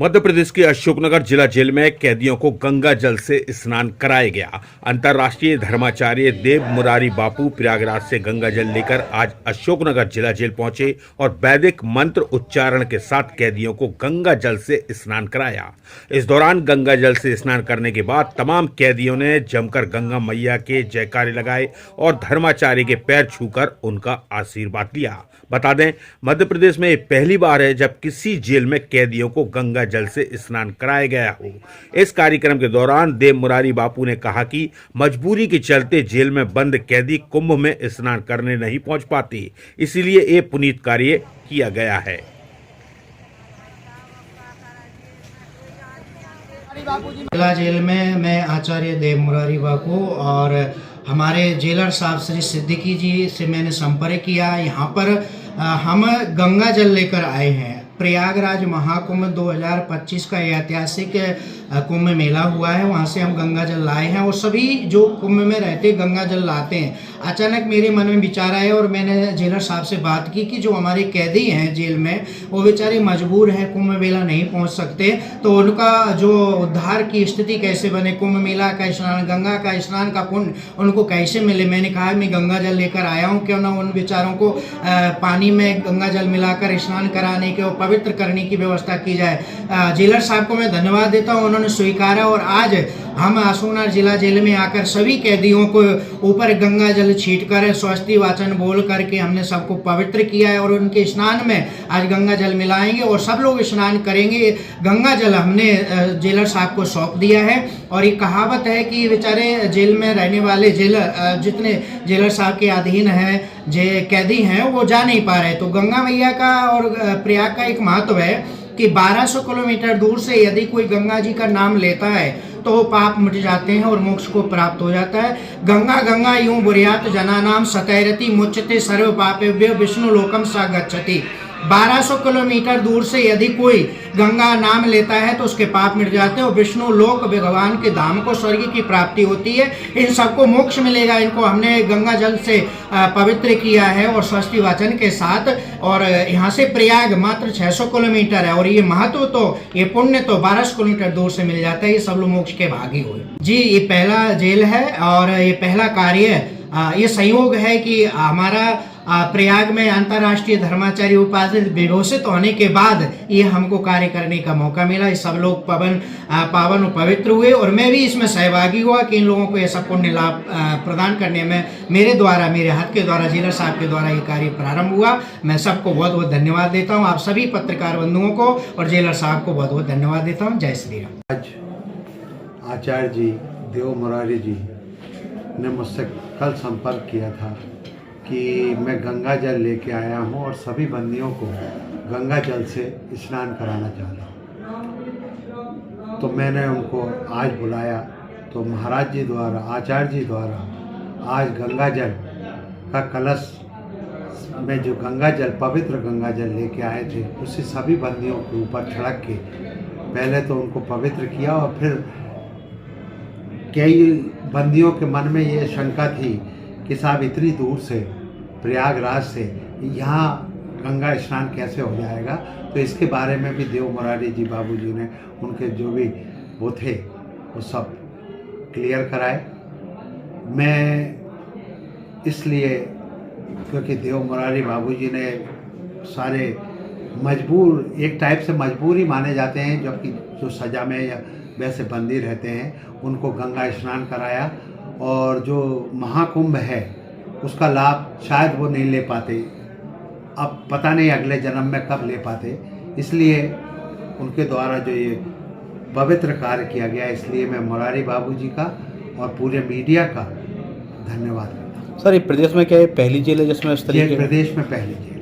मध्य प्रदेश के अशोकनगर जिला जेल में कैदियों को गंगा जल से स्नान कराया गया। अंतर्राष्ट्रीय धर्माचार्य देव मुरारी बापू प्रयागराज से गंगा जल लेकर आज अशोकनगर जिला जेल पहुंचे और वैदिक मंत्र उच्चारण के साथ कैदियों को गंगा जल से स्नान कराया। इस दौरान गंगा जल से स्नान करने के बाद तमाम कैदियों ने जमकर गंगा मैया के जयकारे लगाए और धर्माचार्य के पैर छूकर उनका आशीर्वाद लिया। बता दें, मध्य प्रदेश में पहली बार है जब किसी जेल में कैदियों को गंगा जल से स्नान कराया गया हो। इस कार्यक्रम के दौरान देव मुरारी बापू ने कहा कि मजबूरी के चलते जेल में बंद कैदी कुंभ में स्नान करने नहीं पहुंच पाते, इसीलिए ये पुनीत कार्य किया गया है। जिला जेल में मैं आचार्य देव मुरारी बापू और हमारे जेलर साहब श्री सिद्दीकी जी से मैंने संपर्क किया। यहाँ पर हम गंगा जल लेकर आए हैं। प्रयागराज महाकुंभ 2025 का ऐतिहासिक कुंभ मेला हुआ है, वहाँ से हम गंगा जल लाए हैं और सभी जो कुंभ में रहते गंगा जल लाते हैं। अचानक मेरे मन में विचार आया और मैंने जेलर साहब से बात की कि जो हमारे कैदी हैं जेल में वो बेचारे मजबूर हैं, कुंभ मेला नहीं पहुँच सकते, तो उनका जो उद्धार की स्थिति कैसे बने, कुंभ मेला का स्नान, गंगा का स्नान का पुण्य उनको कैसे मिले। मैंने कहा मैं गंगा जल लेकर आया हूँ, क्यों ना उन बेचारों को पानी में गंगा जल मिलाकर स्नान कराने के और पवित्र करने की व्यवस्था की जाए। जेलर साहब को मैं धन्यवाद देता हूँ, उन्होंने स्वीकारा और आज हम अशोकनगर जिला जेल में आकर सभी कैदियों को ऊपर गंगा जल छींटकर स्वस्ति वाचन बोल करके हमने सबको पवित्र किया है और उनके स्नान में आज गंगा जल मिलाएंगे और सब लोग स्नान करेंगे। गंगा जल हमने जेलर साहब को सौंप दिया है और ये कहावत है कि बेचारे जेल में रहने वाले जितने जेलर साहब के अधीन हैं जे कैदी हैं वो जा नहीं पा रहे, तो गंगा मैया का और प्रयाग का एक महत्व है कि 1200 किलोमीटर दूर से यदि कोई गंगा जी का नाम लेता है तो वो पाप मिट जाते हैं और मोक्ष को प्राप्त हो जाता है। गंगा गंगा यूं बुर्यात जनानाम सतैरति मुच्यते सर्व पापेभ्यो विष्णु लोकम सा गच्छति। 1200 किलोमीटर दूर से यदि कोई गंगा नाम लेता है तो उसके पाप मिट जाते हैं और विष्णु लोक भगवान के धाम को स्वर्ग की प्राप्ति होती है। इन सबको मोक्ष मिलेगा। इनको हमने गंगा जल से पवित्र किया है और स्वस्ति वाचन के साथ, और यहाँ से प्रयाग मात्र 600 किलोमीटर है और ये महत्व तो ये पुण्य तो 1200 किलोमीटर दूर से मिल जाता है। ये सब लोग मोक्ष के भागी हुए जी। ये पहला जेल है और ये पहला कार्य ये संयोग है कि हमारा प्रयाग में अंतर्राष्ट्रीय धर्माचार्य उपाधि विभूषित होने के बाद ये हमको कार्य करने का मौका मिला। ये सब लोग पावन और पवित्र हुए और मैं भी इसमें सहभागी हुआ कि इन लोगों को ऐसा पुण्य लाभ प्रदान करने में मेरे द्वारा, मेरे हाथ के द्वारा, जेलर साहब के द्वारा ये कार्य प्रारंभ हुआ। मैं सबको बहुत बहुत धन्यवाद देता हूँ, आप सभी पत्रकार बंधुओं को और जेलर साहब को बहुत बहुत धन्यवाद देता हूँ। जय श्री राम। आज आचार्य जी देव मुरारी जी ने मुझसे कल संपर्क किया था कि मैं गंगा जल लेके आया हूँ और सभी बंदियों को गंगा जल से स्नान कराना चाहता हूँ। तो मैंने उनको आज बुलाया, तो महाराज जी द्वारा, आचार्य जी द्वारा आज गंगा जल का कलश में जो गंगा जल, पवित्र गंगा जल लेके आए थे, उससे सभी बंदियों के ऊपर छिड़क के पहले तो उनको पवित्र किया और फिर कई बंदियों के मन में ये शंका थी कि साहब इतनी दूर से प्रयागराज से यहाँ गंगा स्नान कैसे हो जाएगा, तो इसके बारे में भी देव मुरारी जी बाबू जी ने उनके जो भी वो थे वो सब क्लियर कराए। मैं इसलिए क्योंकि देव मुरारी बाबू जी ने सारे मजबूर, एक टाइप से मजबूर ही माने जाते हैं, जबकि जो सज़ा में या वैसे बंदी रहते हैं उनको गंगा स्नान कराया और जो महाकुंभ है उसका लाभ शायद वो नहीं ले पाते, अब पता नहीं अगले जन्म में कब ले पाते, इसलिए उनके द्वारा जो ये पवित्र कार्य किया गया, इसलिए मैं मुरारी बाबू जी का और पूरे मीडिया का धन्यवाद करता हूँ। सर, ये प्रदेश में क्या ये पहली जेल है जिसमें इस तरीके? प्रदेश में पहली जेल।